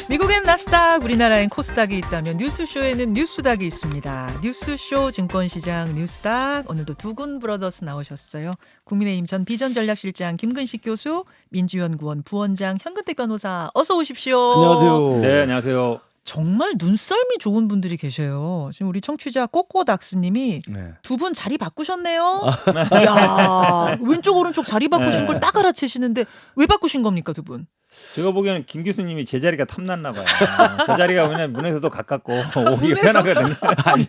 미국엔 나스닥, 우리나라엔 코스닥이 있다면 뉴스쇼에는 뉴스닥이 있습니다. 뉴스쇼 증권시장 뉴스닥, 오늘도 두근 브러더스 나오셨어요. 국민의힘 전 비전전략실장 김근식 교수, 민주연구원 부원장 현근택 변호사, 어서 오십시오. 안녕하세요. 네, 안녕하세요. 정말 눈썰미 좋은 분들이 계셔요. 지금 우리 청취자 꼬꼬닥스님이 네. 두 분 자리 바꾸셨네요. 야, 왼쪽 오른쪽 자리 바꾸신 네. 걸 딱 알아채시는데 왜 바꾸신 겁니까, 두 분? 제가 보기에는 김 교수님이 제 자리가 탐났나 봐요. 제 자리가 왜냐면 문에서도 가깝고 오기 편하거든요.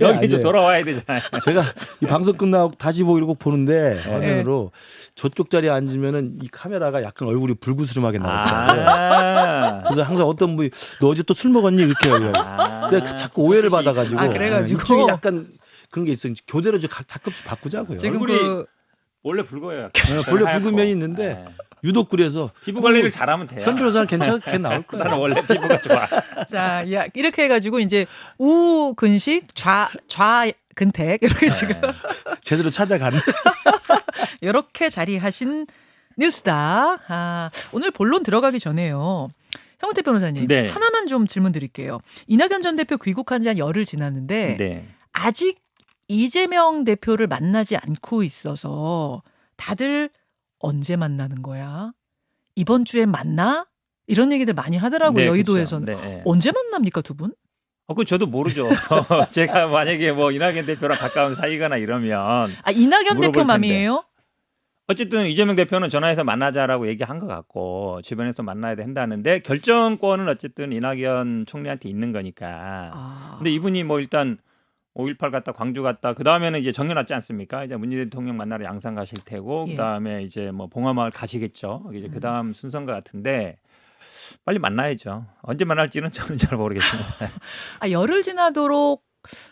여기 좀 돌아와야 되잖아요. 제가 이 방송 끝나고 다시 보기를 꼭 보는데 네. 화면으로 저쪽 자리에 앉으면은 이 카메라가 약간 얼굴이 불구스름하게 나오더라고요. 아, 그래서 항상 어떤 분이 너 어제 또 술 먹었니 이렇게 해요. 근데 자꾸 오해를 받아가지고. 아, 그래가지고? 이쪽이 약간 그런 게 있어요. 교대로 좀 가끔씩 바꾸자고요. 지금 얼굴이 그 원래 붉어요. 원래 하얗고. 붉은 면이 있는데 네. 유독 그래서 피부 관리를 잘하면 돼요. 현 변호사는 괜찮게 나올 거예요. 나는 원래 피부가 좋아. 자, 이렇게 해가지고 이제 우근식, 좌근택 이렇게 지금 제대로 찾아갔네. 이렇게 자리하신 뉴스닥. 아, 오늘 본론 들어가기 전에요. 현근택 변호사님, 네. 하나만 좀 질문 드릴게요. 이낙연 전 대표 귀국한 지 한 열흘 지났는데 네. 아직 이재명 대표를 만나지 않고 있어서 다들 언제 만나는 거야? 이번 주에 만나? 이런 얘기들 많이 하더라고요. 네, 여의도에서는. 그렇죠. 네. 언제 만납니까, 두 분? 그거 저도 모르죠. 제가 만약에 뭐 이낙연 대표랑 가까운 사이거나 이러면 아, 이낙연 물어볼 대표 텐데. 맘이에요? 어쨌든 이재명 대표는 전화해서 만나자라고 얘기한 것 같고 주변에서 만나야 된다는데 결정권은 어쨌든 이낙연 총리한테 있는 거니까. 아. 근데 이분이 뭐 일단 5.18 갔다 광주 갔다 그 다음에는 이제 정해놨지 않습니까? 이제 문재인 대통령 만나러 양산 가실 테고 예. 그 다음에 이제 뭐 봉화마을 가시겠죠. 이제 그 다음 순서인 것 같은데 빨리 만나야죠. 언제 만날지는 저는 잘 모르겠습니다. 아, 열흘 지나도록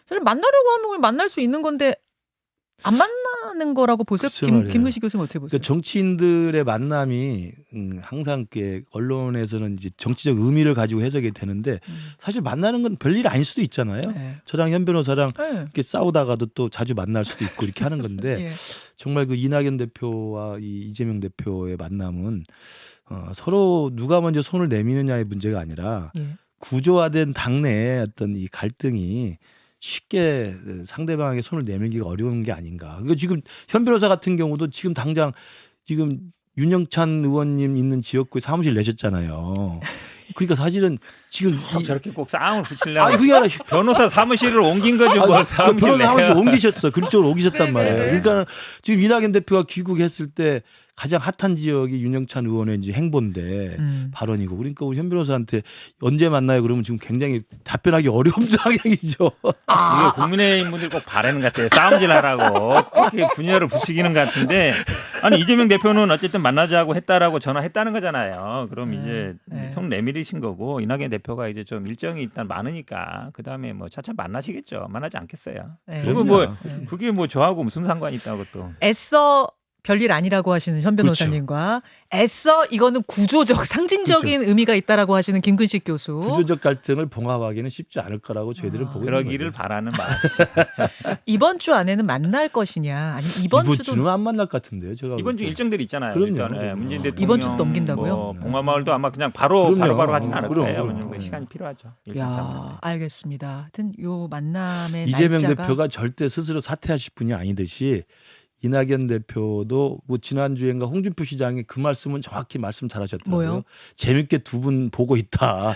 사실 만나려고 하면 그냥 만날 수 있는 건데 안 만나는 거라고 보세요? 글쎄 말이에요. 김근식 교수님 어떻게 보세요? 그러니까 정치인들의 만남이 항상 이렇게 언론에서는 이제 정치적 의미를 가지고 해석이 되는데 사실 만나는 건 별일 아닐 수도 있잖아요. 네. 저랑 현 변호사랑 네. 이렇게 싸우다가도 또 자주 만날 수도 있고 이렇게 하는 건데 예. 정말 그 이낙연 대표와 이 이재명 대표의 만남은 서로 누가 먼저 손을 내미느냐의 문제가 아니라 예. 구조화된 당내의 어떤 이 갈등이 쉽게 상대방에게 손을 내밀기가 어려운 게 아닌가. 그러니까 지금 현 변호사 같은 경우도 지금 당장 지금 윤영찬 의원님 있는 지역구에 사무실 내셨잖아요. 그러니까 사실은 지금 저렇게 꼭 싸움을 붙이려고 아니 그게 아니라 변호사 사무실을 옮긴 거죠. 뭐 사무실 변호사 사무실 내요. 옮기셨어. 그쪽으로 옮기셨단 말이에요. 네. 그러니까 지금 이낙연 대표가 귀국했을 때 가장 핫한 지역이 윤영찬 의원의 이제 행보인데 발언이고 그러니까 우리 현 변호사한테 언제 만나요? 그러면 지금 굉장히 답변하기 어려운 상황이죠. 이거 국민의힘 분들 꼭 바라는 것 같아요. 싸움질 하라고 그렇게 분열을 부추기는 것 같은데 아니 이재명 대표는 어쨌든 만나자고 했다라고 전화했다는 거잖아요. 그럼 이제 네. 손 내밀으신 거고 이낙연 대표가 이제 좀 일정이 일단 많으니까 그 다음에 뭐 차차 만나시겠죠. 만나지 않겠어요. 네. 그리고 뭐 네. 그게 뭐 저하고 무슨 상관이 있다고 또. 애써 별일 아니라고 하시는 현 변호사님과 애써 이거는 구조적 상징적인 의미가 있다라고 하시는 김근식 교수. 구조적 갈등을 봉합하기는 쉽지 않을 거라고 저희들은 보고 있는 그러기를 거죠. 바라는 마음이죠. 이번 주 안에는 만날 것이냐? 아니 이번 주도 주는 안 만날 것 같은데요. 제가 이번 볼 주 때. 일정들이 있잖아요. 그럼요. 일단 문재인 대통령 이번 주도 넘긴다고요? 뭐 봉화마을도 아마 그냥 바로 그럼요. 하진 않을 그럼, 거예요. 그럼. 왜냐면 그 시간이 필요하죠. 일정 야, 잡는데. 알겠습니다. 하여튼 요 만남의 이재명 날짜가 대표가 절대 스스로 사퇴하실 분이 아니듯이 이낙연 대표도 뭐 지난주엔가 홍준표 시장이 그 말씀은 정확히 말씀 잘하셨더라고요. 뭐요? 재밌게 두 분 보고 있다.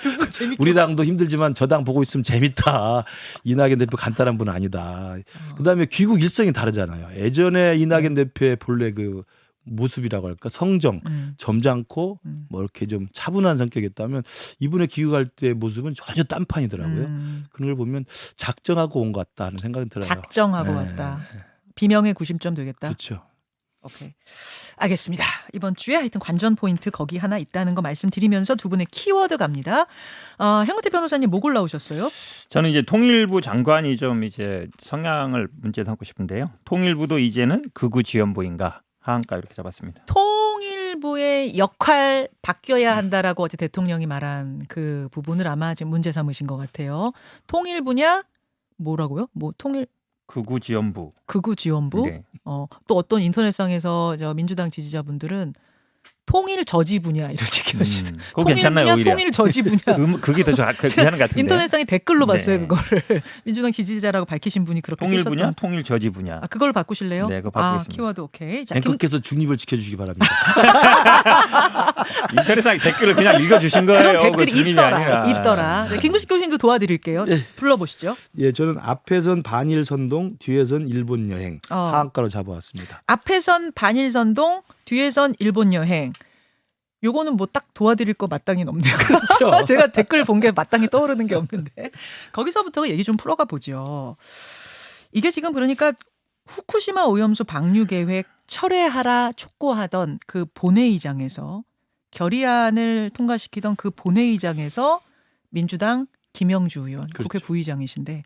두 분 재밌게 우리 당도 힘들지만 저 당 보고 있으면 재밌다. 이낙연 대표 간단한 분 아니다. 그다음에 귀국 일성이 다르잖아요. 예전에 이낙연 대표의 본래 그 모습이라고 할까 성정 점잖고 뭐 이렇게 좀 차분한 성격이었다면 이분의 귀국할 때 모습은 전혀 딴판이더라고요. 그런 걸 보면 작정하고 온 것 같다는 생각이 들어요. 작정하고 네. 왔다. 비명의 90점 되겠다. 그렇죠. 오케이. 알겠습니다. 이번 주에 하여튼 관전 포인트 거기 하나 있다는 거 말씀드리면서 두 분의 키워드 갑니다. 현근택 변호사님 뭐 골라오셨어요? 저는 이제 통일부 장관이 좀 이제 성향을 문제 삼고 싶은데요. 통일부도 이제는 극우 지원부인가 하한가 이렇게 잡았습니다. 통일부의 역할 바뀌어야 한다라고 어제 대통령이 말한 그 부분을 아마 지금 문제 삼으신 것 같아요. 통일부냐 뭐라고요? 뭐 극우 지원부. 극우 지원부? 네. 또 어떤 인터넷상에서 저 민주당 지지자분들은 통일 저지 분야 이런 얘기 하시더라고요. 그거 괜찮나요, 분야, 오히려? 통일 저지 분야. 그게 더 괜찮은 것 같은데. 인터넷상에 댓글로 봤어요. 네. 그거를. 민주당 지지자라고 밝히신 분이 그렇게 통일 쓰셨던. 분야, 통일 저지 분야. 아, 그걸 바꾸실래요? 네, 그거 바꾸겠습니다. 키워드 오케이. 자, 앵커께서 중립을 지켜주시기 바랍니다. 인터넷상에 댓글을 그냥 읽어주신 거예요. 그런 댓글이 중립이 있더라. 아니라. 있더라. 네, 김구식 교수님도 도와드릴게요. 불러보시죠. 예, 저는 앞에선 반일 선동, 뒤에선 일본 여행 하한가로 잡아왔습니다. 앞에선 반일 선동, 뒤에선 일본 여행. 요거는 뭐 딱 도와드릴 거 마땅히 없네요. 그렇죠. 제가 댓글 본 게 마땅히 떠오르는 게 없는데. 거기서부터 얘기 좀 풀어가 보죠. 이게 지금 그러니까 후쿠시마 오염수 방류 계획 철회하라 촉구하던 그 본회의장에서 결의안을 통과시키던 그 본회의장에서 민주당 김영주 의원, 그렇죠. 국회 부의장이신데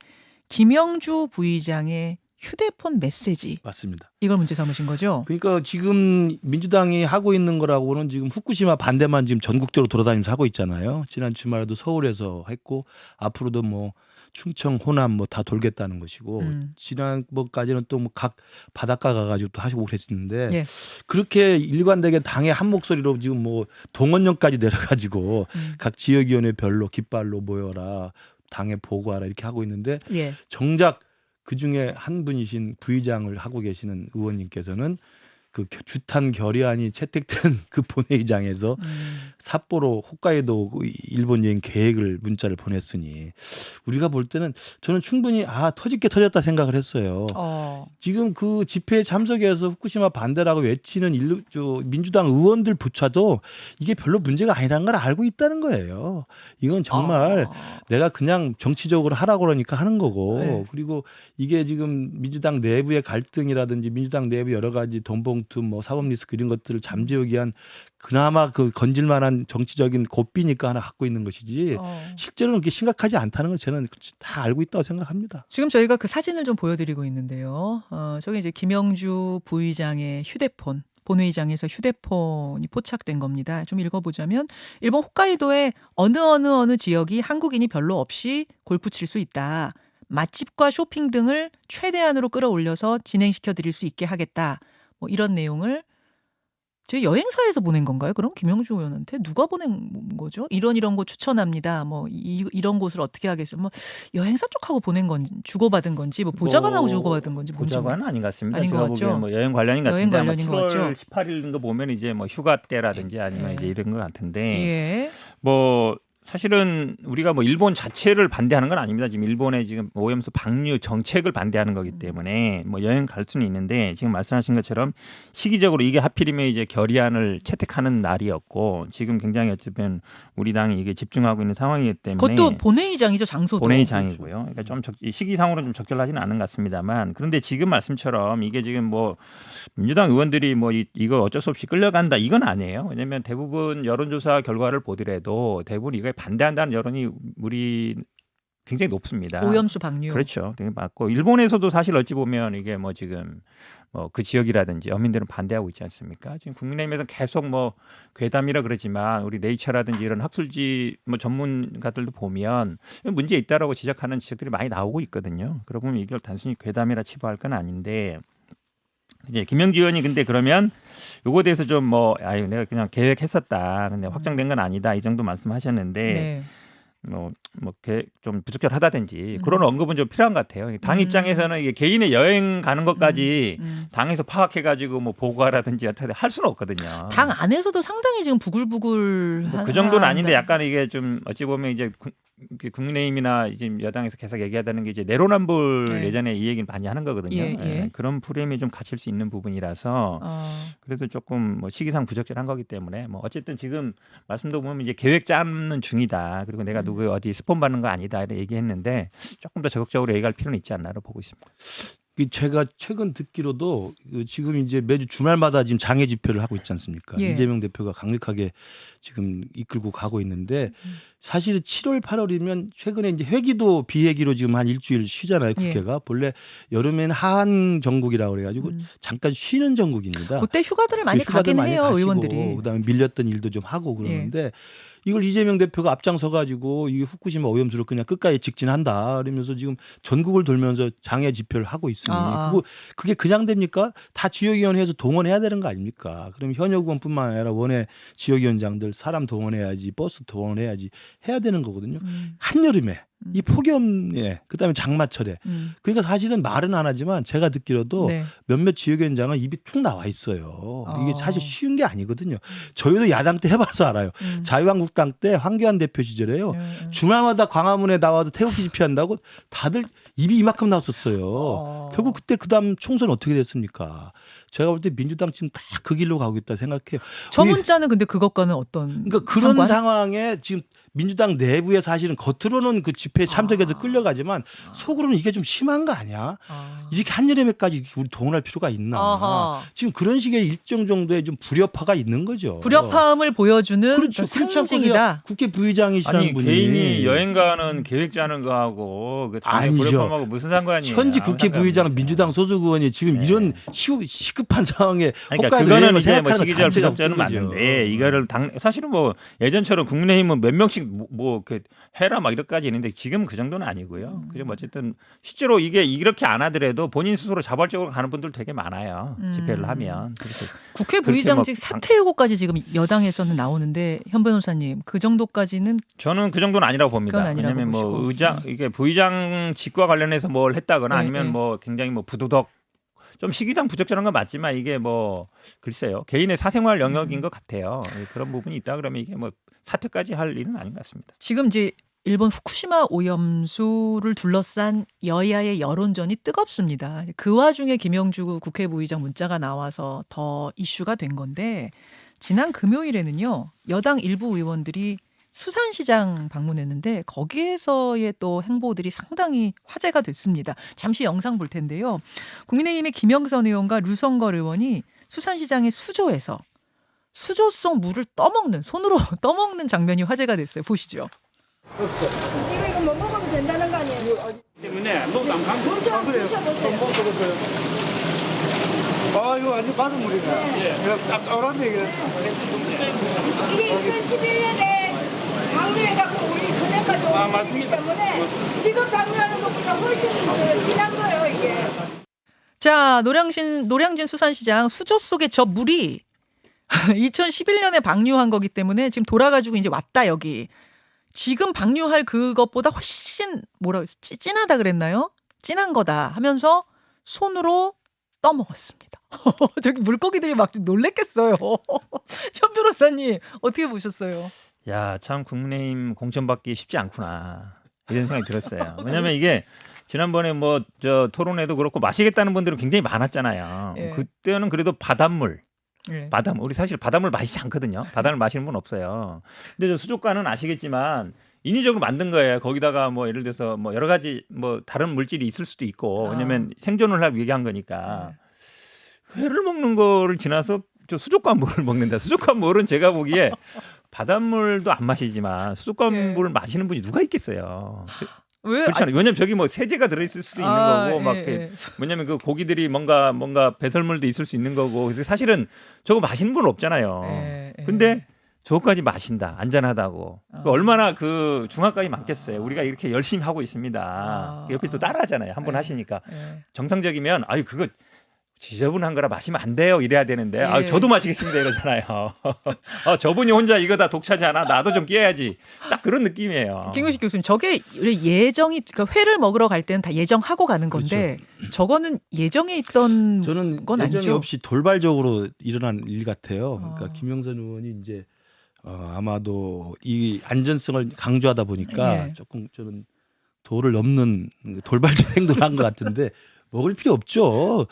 김영주 부의장의 휴대폰 메시지 맞습니다. 이걸 문제 삼으신 거죠? 그러니까 지금 민주당이 하고 있는 거라고는 지금 후쿠시마 반대만 지금 전국적으로 돌아다니면서 하고 있잖아요. 지난 주말에도 서울에서 했고 앞으로도 뭐 충청, 호남 뭐 다 돌겠다는 것이고 지난 뭐까지는 또 뭐 각 바닷가 가가지고 또 하시고 그랬었는데 예. 그렇게 일관되게 당의 한 목소리로 지금 뭐 동원령까지 내려가지고 각 지역위원회별로 깃발로 모여라 당에 보고하라 이렇게 하고 있는데 예. 정작 그 중에 한 분이신 부의장을 하고 계시는 의원님께서는 그 주탄 결의안이 채택된 그 본회의장에서 삿포로 홋카이도 일본 여행 계획을 문자를 보냈으니 우리가 볼 때는 저는 충분히 터질 게 터졌다 생각을 했어요. 지금 그 집회에 참석해서 후쿠시마 반대라고 외치는 민주당 의원들 부차도 이게 별로 문제가 아니라는 걸 알고 있다는 거예요. 이건 정말 내가 그냥 정치적으로 하라고 그러니까 하는 거고 네. 그리고 이게 지금 민주당 내부의 갈등이라든지 민주당 내부 여러 가지 돈봉투 뭐 사법 리스크 이런 것들을 잠재우기 위한 그나마 그 건질만한 정치적인 고삐니까 하나 갖고 있는 것이지 실제로는 그렇게 심각하지 않다는 걸 저는 다 알고 있다고 생각합니다. 지금 저희가 그 사진을 좀 보여드리고 있는데요. 저게 이제 김영주 부의장의 휴대폰. 본회의장에서 휴대폰이 포착된 겁니다. 좀 읽어보자면 일본 홋카이도의 어느 지역이 한국인이 별로 없이 골프 칠 수 있다. 맛집과 쇼핑 등을 최대한으로 끌어올려서 진행시켜 드릴 수 있게 하겠다. 뭐 이런 내용을 저희 여행사에서 보낸 건가요? 그럼 김영주 의원한테 누가 보낸 거죠? 이런 곳 추천합니다. 뭐 이런 곳을 어떻게 하겠어요? 뭐 여행사 쪽하고 보낸 건지 주고받은 건지 뭐 보좌관하고 주고받은 건지 보좌관은 아닌 것 같습니다. 아닌 제가 것 같죠? 보기엔 뭐 여행 관련인 것 여행 같은데 관련인 것 아마 같죠? 7월 18일인 거 보면 이제 뭐 휴가 때라든지 아니면 예. 이제 이런 것 같은데 예. 뭐 사실은 우리가 뭐 일본 자체를 반대하는 건 아닙니다. 지금 일본의 지금 오염수 방류 정책을 반대하는 거기 때문에 뭐 여행 갈 수는 있는데 지금 말씀하신 것처럼 시기적으로 이게 하필이면 이제 결의안을 채택하는 날이었고 지금 굉장히 어쨌든 우리 당이 이게 집중하고 있는 상황이기 때문에 그것도 본회의장이죠, 장소도. 본회의장이고요. 그러니까 좀 시기상으로 좀 적절하지는 않은 것 같습니다만 그런데 지금 말씀처럼 이게 지금 뭐 민주당 의원들이 뭐 이거 어쩔 수 없이 끌려간다 이건 아니에요. 왜냐하면 대부분 여론조사 결과를 보더라도 대부분 이거에 반대한다는 여론이 우리 굉장히 높습니다. 오염수 방류. 그렇죠. 되게 맞고 일본에서도 사실 어찌 보면 이게 뭐 지금 뭐 그 지역이라든지 어민들은 반대하고 있지 않습니까? 지금 국민의힘에서 계속 뭐 괴담이라 그러지만 우리 네이처라든지 이런 학술지 뭐 전문가들도 보면 문제 있다라고 지적하는 지적들이 많이 나오고 있거든요. 그러고 보면 이걸 단순히 괴담이라 치부할 건 아닌데 이제 김영주 의원이 근데 그러면 요거에 대해서 좀 뭐 내가 그냥 계획했었다. 근데 확정된 건 아니다. 이 정도 말씀하셨는데 네. 뭐 좀 부적절하다든지 그런 언급은 좀 필요한 것 같아요. 당 입장에서는 이게 개인의 여행 가는 것까지 당에서 파악해가지고 뭐 보고하라든지 어떻게 할 수는 없거든요. 당 안에서도 상당히 지금 부글부글. 뭐 그 정도는 아닌데 약간 이게 좀 어찌 보면 이제 국민의힘이나 지금 여당에서 계속 얘기하다는 게 이제 내로남불 네. 예전에 이 얘기는 많이 하는 거거든요. 예, 예. 그런 프레임이 좀 갇힐 수 있는 부분이라서 그래도 조금 뭐 시기상 부적절한 거기 때문에 뭐 어쨌든 지금 말씀도 보면 이제 계획 짜는 중이다. 그리고 내가 누구 어디 스폰 받는 거 아니다 이렇게 얘기했는데 조금 더 적극적으로 얘기할 필요는 있지 않나로 보고 있습니다. 제가 최근 듣기로도 지금 이제 매주 주말마다 지금 장애 집회를 하고 있지 않습니까? 예. 이재명 대표가 강력하게 지금 이끌고 가고 있는데 사실 7월 8월이면 최근에 이제 회기도 비회기로 지금 한 일주일 쉬잖아요. 국회가 본래 여름에는 하한 정국이라고 그래가지고 잠깐 쉬는 정국입니다. 그때 휴가들을 많이 휴가들 가긴 해요, 가시고, 의원들이. 그다음에 밀렸던 일도 좀 하고 그러는데 이걸 이재명 대표가 앞장서 가지고 이 후쿠시마 오염수를 그냥 끝까지 직진한다 그러면서 지금 전국을 돌면서 장애 집회를 하고 있으니 그게 그냥 됩니까? 다 지역위원회에서 동원해야 되는 거 아닙니까? 그럼 현역 의원뿐만 아니라 원외 지역위원장들 사람 동원해야지, 버스 동원해야지 해야 되는 거거든요. 한여름에 이 폭염에 그다음에 장마철에 그러니까 사실은 말은 안 하지만 제가 듣기로도 네. 몇몇 지역위원장은 입이 툭 나와 있어요. 이게 사실 쉬운 게 아니거든요. 저희도 야당 때 해봐서 알아요. 자유한국당 때 황교안 대표 시절에요. 주말마다 광화문에 나와서 태극기 집회한다고 다들 입이 이만큼 나왔었어요. 결국 그때 그다음 총선 어떻게 됐습니까? 제가 볼 때 민주당 지금 다 그 길로 가고 있다 생각해요. 저 문자는 근데 그것과는 어떤 그러니까 그런 상관? 상황에 지금 민주당 내부에 사실은 겉으로는 그 집회에 참석해서 끌려가지만 속으로는 이게 좀 심한 거 아니야? 이렇게 한여름에까지 우리 동원할 필요가 있나? 아하. 지금 그런 식의 일정 정도의 좀 불협화가 있는 거죠. 불협화음을 보여주는 그렇죠. 상징이다. 국회 부의장이시라는 아니 분이 개인이 여행 가는 계획 짜는 거하고 그 아니죠. 불협화음하고 무슨 상관이에요? 현직 국회 아무 부의장은 상관없죠. 민주당 소속 의원이 지금 네. 이런 시급한 상황에 그러니까 호가에 그거는 의해서 이제 뭐 생각하는 것 시기적 자체가 부적절은 웃긴 거죠. 맞는데 이거를 사실은 뭐 예전처럼 국민의힘은 몇 명씩 뭐 이렇게 해라 막 이렇게까지 있는데 지금 그 정도는 아니고요. 그죠? 어쨌든 실제로 이게 이렇게 안 하더라도 본인 스스로 자발적으로 가는 분들 되게 많아요. 집회를 하면. 그래서 국회 그렇게 부의장직 뭐 사퇴 요구까지 지금 여당에서는 나오는데 현 변호사님 그 정도까지는 저는 그 정도는 아니라고 봅니다. 그건 아니라고 왜냐하면 뭐 보시고. 의장 이게 부의장 직과 관련해서 뭘 했다거나 네, 아니면 네. 뭐 굉장히 뭐 부도덕 좀 시기당 부적절한 건 맞지만 이게 뭐 글쎄요 개인의 사생활 영역인 것 같아요. 그런 부분이 있다 그러면 이게 뭐 사퇴까지 할 일은 아닌 것 같습니다. 지금 이제 일본 후쿠시마 오염수를 둘러싼 여야의 여론전이 뜨겁습니다. 그 와중에 김영주 국회 부의장 문자가 나와서 더 이슈가 된 건데 지난 금요일에는요. 여당 일부 의원들이 수산시장 방문했는데 거기에서의 또 행보들이 상당히 화제가 됐습니다. 잠시 영상 볼 텐데요. 국민의힘의 김영선 의원과 류성걸 의원이 수산시장의 수조에서 수조 속 물을 떠먹는 손으로 떠먹는 장면이 화제가 됐어요. 보시죠. 이거 뭐 먹으면 된다는 거 아니에요? 때문에 목도 안 감고 그래요. 드셔보세요. 아 이거 아주 바닷물이네. 이거 짭짤한데 이게. 이게 2011년에 방류해갖고 우리 그네까지 아, 오기 맞습니다. 때문에 지금 방류하는 것보다 훨씬 진한 거예요 이게. 자, 노량진 수산시장 수조 속에 저 물이 2011년에 방류한 거기 때문에 지금 돌아가지고 이제 왔다 여기. 지금 방류할 그것보다 훨씬 진하다 그랬나요? 진한 거다 하면서 손으로 떠먹었습니다. 저기 물고기들이 막 놀랬겠어요. 현 변호사님 어떻게 보셨어요? 야, 참 국민의힘 공천받기 쉽지 않구나 이런 생각이 들었어요. 왜냐하면 이게 지난번에 뭐 저 토론회도 그렇고 마시겠다는 분들은 굉장히 많았잖아요. 예. 그때는 그래도 바닷물 네. 우리 사실 바닷물 마시지 않거든요. 바닷물 마시는 분 없어요. 근데 저 수족관은 아시겠지만 인위적으로 만든 거예요. 거기다가 뭐 예를 들어서 뭐 여러 가지 뭐 다른 물질이 있을 수도 있고 왜냐면 생존을 하기 위해 한 거니까 회를 먹는 거를 지나서 저 수족관 물을 먹는다. 수족관 물은 제가 보기에 바닷물도 안 마시지만 수족관 물을 마시는 분이 누가 있겠어요. 왜? 그렇잖아요. 왜냐면 저기 뭐 세제가 들어있을 수도 있는 거고 막 이렇게 왜냐면 그 고기들이 뭔가 배설물도 있을 수 있는 거고 그래서 사실은 저거 마시는 분 없잖아요. 근데 저거까지 마신다 안전하다고 얼마나 그 중압감이 많겠어요. 우리가 이렇게 열심히 하고 있습니다. 옆에 또 따라하잖아요. 한 번 하시니까 정상적이면 아유 그거 지저분한 거라 마시면 안 돼요 이래야 되는데 아 저도 마시겠습니다 이러잖아요. 저분이 혼자 이거 다 독차지하나 나도 좀 끼워야지 딱 그런 느낌이에요. 김근식 교수님 저게 예정이 그러니까 회를 먹으러 갈 때는 다 예정하고 가는 건데 저거는 예정에 있던 저는 건 예정이 아니죠? 없이 돌발적으로 일어난 일 같아요. 그러니까 김영선 의원이 이제 아마도 이 안전성을 강조하다 보니까 예. 조금 저는 도를 넘는 돌발적 행동을 한 것 같은데 먹을 필요 없죠.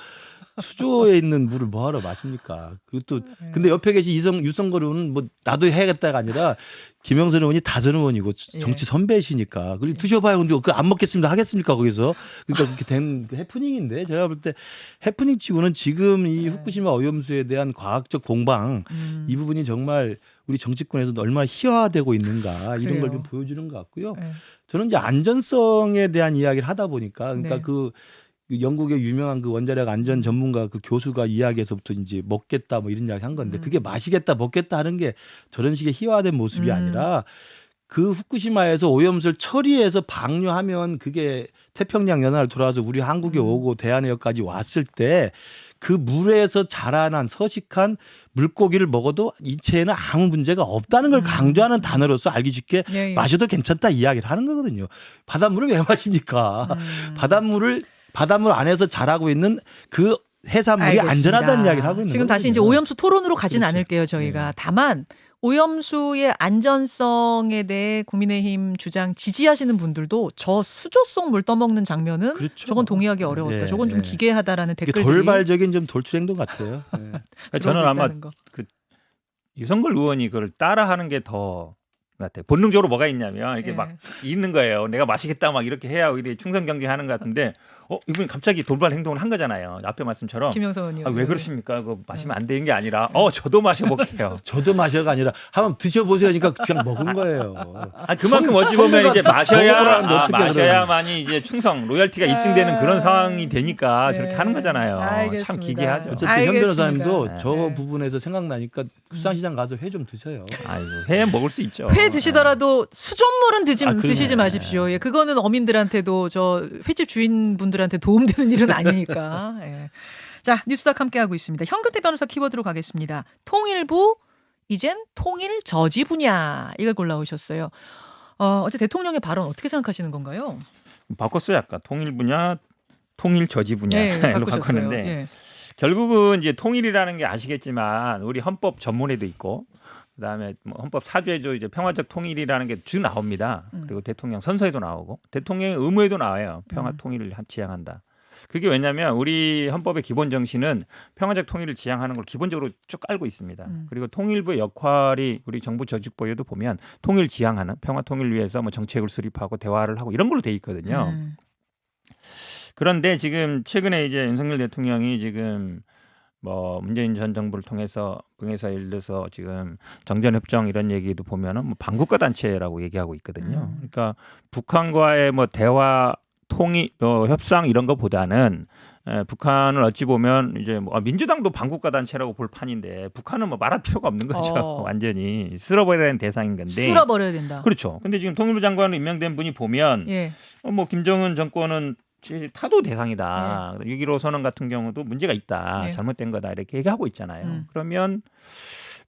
수조에 있는 물을 뭐하러 마십니까? 그리고 또 근데 옆에 계신 유성걸 의원은 뭐 나도 해야겠다가 아니라 김영선 의원이 다전 의원이고 정치 선배시니까 그리고 드셔봐요. 근데 그거 안 먹겠습니다 하겠습니까 거기서? 그러니까 그렇게 된 그 해프닝인데 제가 볼 때 해프닝 치고는 지금 이 후쿠시마 오염수에 대한 과학적 공방 이 부분이 정말 우리 정치권에서 얼마나 희화화되고 있는가 이런 그래요. 걸 좀 보여주는 것 같고요. 네. 저는 이제 안전성에 대한 이야기를 하다 보니까 그러니까 네. 그 영국의 유명한 그 원자력 안전 전문가 그 교수가 이야기에서부터 이제 먹겠다 뭐 이런 이야기 한 건데 그게 마시겠다 먹겠다 하는 게 저런 식의 희화된 모습이 아니라 그 후쿠시마에서 오염수를 처리해서 방류하면 그게 태평양 연안을 돌아와서 우리 한국에 오고 대한해역까지 왔을 때 그 물에서 자라난 서식한 물고기를 먹어도 이체에는 아무 문제가 없다는 걸 강조하는 단어로서 알기 쉽게 예, 예. 마셔도 괜찮다 이야기를 하는 거거든요. 바닷물을 왜 마십니까? 바닷물 안에서 자라고 있는 그 해산물이 알겠습니다. 안전하다는 이야기를 하고 있는 지금 다시 거거든요. 이제 오염수 토론으로 가진 그렇지. 않을게요, 저희가. 네. 다만 오염수의 안전성에 대해 국민의힘 주장 지지하시는 분들도 저 수조속 물 떠먹는 장면은 그렇죠. 저건 동의하기 어려웠다. 네, 저건 좀 네. 기괴하다라는 이게 댓글들이 돌발적인 좀 돌출 행동 같아요. 네. 그러니까 저는 아마 들어오고 있다는 거. 유성걸 의원이 그걸 따라하는 게 더 같아요. 본능적으로 뭐가 있냐면 이렇게 예. 막 있는 거예요. 내가 마시겠다 막 이렇게 해야 이렇게 충성 경쟁하는 것 같은데 이분이 갑자기 돌발 행동을 한 거잖아요. 앞에 말씀처럼. 김영선 의원. 왜 그러십니까? 그거 마시면 안 되는 게 아니라 저도 마셔볼게요. 저도 마셔가 아니라 한번 드셔보세요. 그러니까 그냥 먹은 거예요. 그만큼 어찌 보면 이제 먹으라는데 어떻게 마셔야만이 이제 충성 로열티가 입증되는 그런 상황이 되니까 네. 저렇게 하는 거잖아요. 알겠습니다. 참 기괴하죠. 어쨌든 알겠습니다. 현 변호사님도 네. 저 네. 부분에서 생각나니까 수산시장 가서 회 좀 드세요. 아이고 회 먹을 수 있죠. 회 드시더라도 수돗물은 그러네. 드시지 마십시오. 예, 그거는 어민들한테도 저 횟집 주인분들한테 도움되는 일은 아니니까. 예. 자, 뉴스닥 함께하고 있습니다. 현근태 변호사 키워드로 가겠습니다. 통일부 이젠 통일 저지 분야 이걸 골라오셨어요. 어제 대통령의 발언 어떻게 생각하시는 건가요? 바꿨어요. 약간 통일 분야, 통일 저지 분야로 바꾸셨어요. 바꿨는데 예. 결국은 이제 통일이라는 게 아시겠지만 우리 헌법 전문에도 있고 그다음에 뭐 헌법 4조에도 이제 평화적 통일이라는 게 쭉 나옵니다. 그리고 대통령 선서에도 나오고 대통령의 의무에도 나와요. 평화 통일을 지향한다. 그게 왜냐하면 우리 헌법의 기본 정신은 평화적 통일을 지향하는 걸 기본적으로 쭉 알고 있습니다. 그리고 통일부의 역할이 우리 정부 조직부에도 보면 통일 지향하는 평화 통일을 위해서 뭐 정책을 수립하고 대화를 하고 이런 걸로 돼 있거든요. 그런데 지금 최근에 이제 윤석열 대통령이 지금 뭐 문재인 전 정부를 통해서 예를 들어서 지금 정전협정 이런 얘기도 보면은 뭐 반국가 단체라고 얘기하고 있거든요. 그러니까 북한과의 뭐 대화 통일 협상 이런 것보다는 북한을 어찌 보면 이제 뭐 민주당도 반국가 단체라고 볼 판인데 북한은 뭐 말할 필요가 없는 거죠. 완전히 쓸어버려야 되는 대상인 건데. 쓸어버려야 된다. 그렇죠. 근데 지금 통일부 장관으로 임명된 분이 보면 예. 뭐 김정은 정권은 타도 대상이다. 6.15 선언 같은 경우도 문제가 있다. 네. 잘못된 거다. 이렇게 얘기하고 있잖아요. 그러면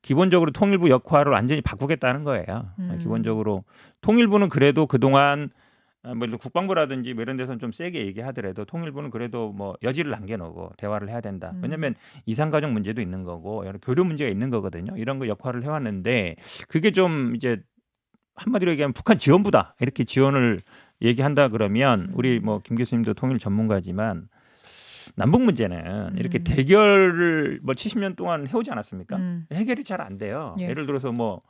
기본적으로 통일부 역할을 완전히 바꾸겠다는 거예요. 기본적으로 통일부는 그래도 그동안 뭐 국방부라든지 뭐 이런 데서는 좀 세게 얘기하더라도 통일부는 그래도 뭐 여지를 남겨놓고 대화를 해야 된다. 왜냐하면 이산가족 문제도 있는 거고 여러 교류 문제가 있는 거거든요. 이런 거 역할을 해왔는데 그게 좀 이제 한마디로 얘기하면 북한 지원부다. 이렇게 지원을 얘기한다 그러면 우리 뭐 김 교수님도 통일 전문가지만 남북 문제는 이렇게 대결을 뭐 70년 동안 해오지 않았습니까? 해결이 잘 안 돼요. 예. 예를 들어서 뭐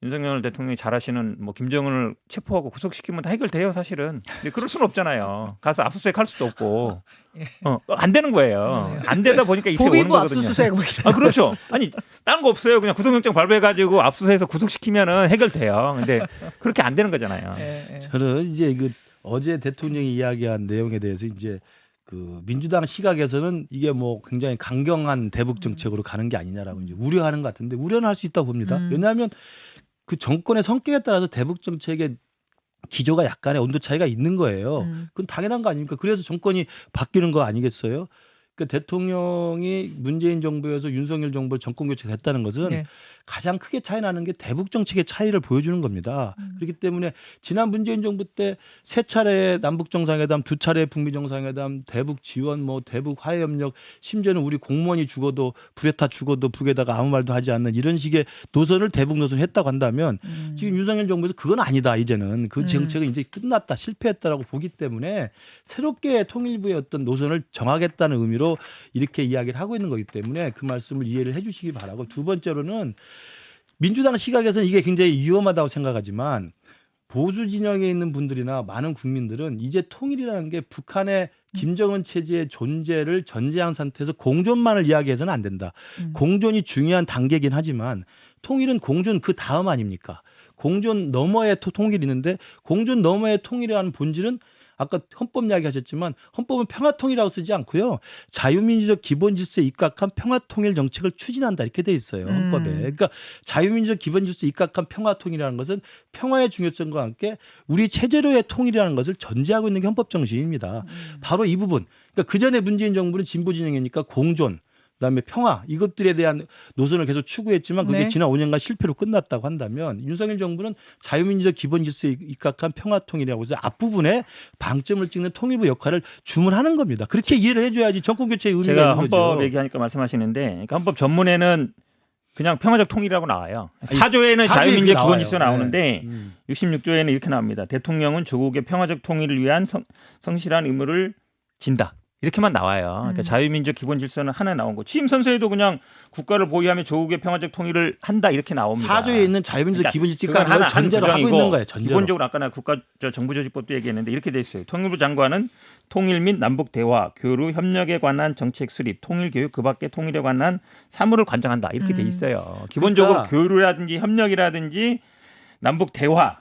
윤석열 대통령이 잘하시는 뭐 김정은을 체포하고 구속시키면 다 해결돼요, 사실은. 근데 그럴 수는 없잖아요. 가서 압수수색 할 수도 없고. 예. 안 되는 거예요. 안 되다 보니까 이게 오는 보비부 거거든요. 압수수색 뭐 이런. 그렇죠. 아니, 다른 거 없어요. 그냥 구속영장 발부해가지고 압수해서 구속시키면은 해결돼요. 근데 그렇게 안 되는 거잖아요. 예. 저는 이제 그 어제 대통령이 이야기한 내용에 대해서 이제 그 민주당 시각에서는 이게 뭐 굉장히 강경한 대북 정책으로 가는 게 아니냐라고 이제 우려하는 것 같은데 우려는 할 수 있다고 봅니다. 왜냐하면 그 정권의 성격에 따라서 대북 정책의 기조가 약간의 온도 차이가 있는 거예요. 그건 당연한 거 아닙니까? 그래서 정권이 바뀌는 거 아니겠어요? 그러니까 대통령이 문재인 정부에서 윤석열 정부 정권 교체가 됐다는 것은 네. 가장 크게 차이 나는 게 대북 정책의 차이를 보여주는 겁니다. 그렇기 때문에 지난 문재인 정부 때 세 차례 남북 정상회담, 두 차례 북미 정상회담, 대북 지원, 뭐 대북 화해 협력, 심지어는 우리 공무원이 죽어도 불에 타 죽어도 북에다가 아무 말도 하지 않는 이런 식의 노선을 대북 노선을 했다고 한다면 지금 윤석열 정부에서 그건 아니다. 이제는 그 정책은 이제 끝났다, 실패했다라고 보기 때문에 새롭게 통일부의 어떤 노선을 정하겠다는 의미로 이렇게 이야기를 하고 있는 거기 때문에 그 말씀을 이해를 해주시기 바라고, 두 번째로는 민주당 시각에서는 이게 굉장히 위험하다고 생각하지만 보수 진영에 있는 분들이나 많은 국민들은 이제 통일이라는 게 북한의 김정은 체제의 존재를 전제한 상태에서 공존만을 이야기해서는 안 된다. 공존이 중요한 단계이긴 하지만 통일은 공존 그 다음 아닙니까? 공존 너머의 통일이 있는데 공존 너머의 통일이라는 본질은 아까 헌법 이야기하셨지만 헌법은 평화통일이라고 쓰지 않고요. 자유민주적 기본질서에 입각한 평화통일 정책을 추진한다 이렇게 돼 있어요. 헌법에. 그러니까 자유민주적 기본질서에 입각한 평화통일이라는 것은 평화의 중요성과 함께 우리 체제로의 통일이라는 것을 전제하고 있는 게 헌법 정신입니다. 바로 이 부분. 그러니까 그전에 문재인 정부는 진보 진영이니까 공존 그다음에 평화 이것들에 대한 노선을 계속 추구했지만 그게 네. 지난 5년간 실패로 끝났다고 한다면 윤석열 정부는 자유민주적 기본질서에 입각한 평화통일이라고 해서 앞부분에 방점을 찍는 통일부 역할을 주문하는 겁니다. 그렇게 이해를 해줘야지 정권교체의 의미가 제가 있는 거죠. 헌법 얘기하니까 말씀하시는데 그러니까 헌법 전문에는 그냥 평화적 통일이라고 나와요. 4조에는 자유민주적 기본질서 나오는데 66조에는 이렇게 나옵니다. 대통령은 조국의 평화적 통일을 위한 성실한 의무를 진다. 이렇게만 나와요. 그러니까 자유민주적 기본질서는 하나 나온 거. 취임 선서에도 그냥 국가를 보위하며 조국의 평화적 통일을 한다 이렇게 나옵니다. 4조에 있는 자유민주적 그러니까 기본질서가 하나 전제로 하고 있는 거예요. 전제로. 기본적으로 아까 나 정부조직법도 얘기했는데 이렇게 돼 있어요. 통일부 장관은 통일 및 남북 대화, 교류, 협력에 관한 정책 수립, 통일 교육 그 밖에 통일에 관한 사무를 관장한다. 이렇게 돼 있어요. 기본적으로 그러니까. 교류라든지 협력이라든지 남북 대화